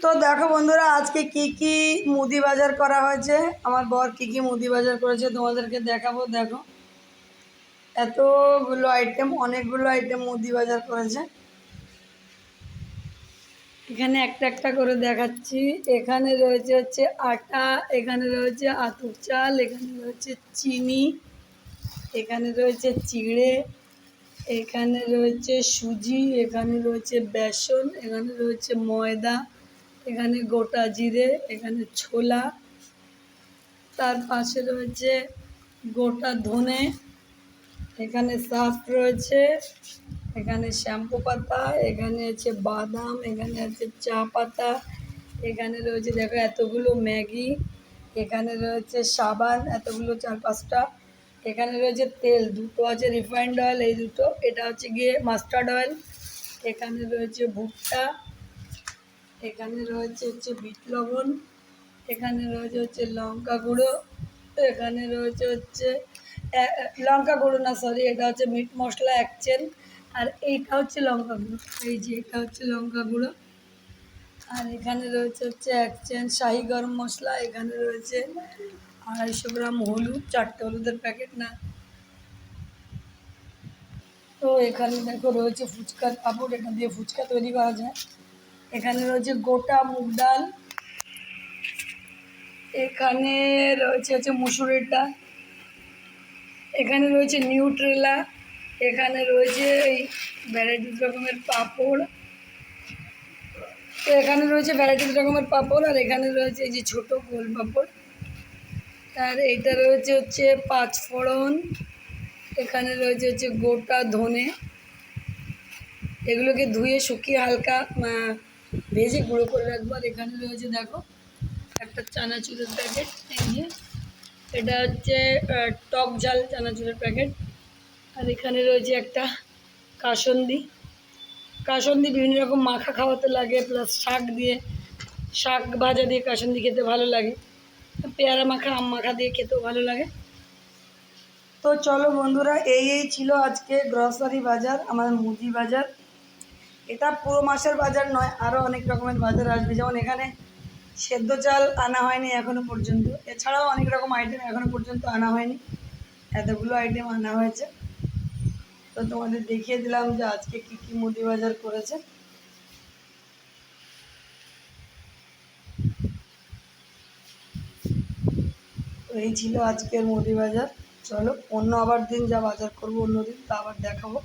তো দেখো বন্ধুরা, আজকে কি কি মুদি বাজার করা হয়েছে। আমার বর কি কি মুদি বাজার করেছে তোমাদেরকে দেখাবো। দেখো, এতগুলো আইটেম, অনেকগুলো আইটেম মুদি বাজার করেছে। এখানে একটা একটা করে দেখাচ্ছি। এখানে রয়েছে হচ্ছে আটা, এখানে রয়েছে আতপ চাল, এখানে রয়েছে চিনি, এখানে রয়েছে চিড়ে, এখানে রয়েছে সুজি, এখানে রয়েছে বেসন, এখানে রয়েছে ময়দা, এখানে গোটা জিরে, এখানে ছোলা, তার পাশে রয়েছে গোটা ধনে, এখানে শাক রয়েছে, এখানে শ্যাম্পু পাতা, এখানে আছে বাদাম, এখানে আছে চা পাতা, এখানে রয়েছে দেখো এতগুলো ম্যাগি, এখানে রয়েছে সাবান এতগুলো 4-5টা, এখানে রয়েছে তেল দুটো আছে, রিফাইন্ড অয়েল এই দুটো, এটা হচ্ছে গিয়ে মাস্টার্ড অয়েল, এখানে রয়েছে ভুট্টা, এখানে রয়েছে হচ্ছে বিট লবণ, এখানে রয়েছে হচ্ছে লঙ্কা গুঁড়ো, এখানে রয়েছে হচ্ছে লঙ্কা গুঁড়ো না, সরি, এটা হচ্ছে মিট মশলা 1 চেন, আর এইটা হচ্ছে লঙ্কা গুঁড়ো, এই যে এটা হচ্ছে লঙ্কা গুঁড়ো, আর এখানে রয়েছে হচ্ছে 1 চেন শাহি গরম মশলা, এখানে রয়েছে 250 গ্রাম হলুদ, 4টে হলুদের প্যাকেট না। তো এখানে দেখো রয়েছে ফুচকার পাঁপড়, এটা দিয়ে ফুচকা তৈরি করা যায়। এখানে রয়েছে গোটা মুগ ডাল, এখানে রয়েছে হচ্ছে মুসুরির ডাল, এখানে রয়েছে নিউট্রেলা, এখানে রয়েছে এই ভ্যারাইটিস রকমের পাঁপড়, তো এখানে রয়েছে ভ্যারাইটিস রকমের পাঁপড়, আর এখানে রয়েছে এই যে ছোটো গোল পাঁপড়, আর এইটা রয়েছে হচ্ছে 5 ফোড়ন, এখানে রয়েছে হচ্ছে গোটা ধনে, এগুলোকে ধুয়ে শুকিয়ে হালকা ভেজে গুঁড়ো করে রাখবো। আর এখানে রয়েছে দেখো একটা চানাচুরের প্যাকেট, এই যে এটা হচ্ছে টক ঝাল চানাচুরের প্যাকেট, আর এখানে রয়েছে একটা কাসন্দি। কাসন্দি বিভিন্ন রকম মাখা খাওয়াতে লাগে, প্লাস শাক দিয়ে, শাক ভাজা দিয়ে কাসন্দি খেতে ভালো লাগে, পেয়ারা মাখা, আম মাখা দিয়ে খেতেও ভালো লাগে। তো চলো বন্ধুরা, এই ছিল আজকে গ্রসারি বাজার, আমাদের মুদি বাজার। এটা পুরো মাসের বাজার নয়, আরও অনেক রকমের বাজার আসবে, যেমন এখানে সেদ্ধ চাল আনা হয়নি এখনও পর্যন্ত, এছাড়াও অনেক রকম আইটেম এখনও পর্যন্ত আনা হয়নি, এতগুলো আইটেম আনা হয়েছে। তো তোমাদের দেখিয়ে দিলাম যে আজকে কি কি মুদি বাজার করেছে। তো এই ছিল আজকের মুদি বাজার। চলো অন্য আবার দিন যা বাজার করবো, অন্য দিন তা আবার দেখাবো।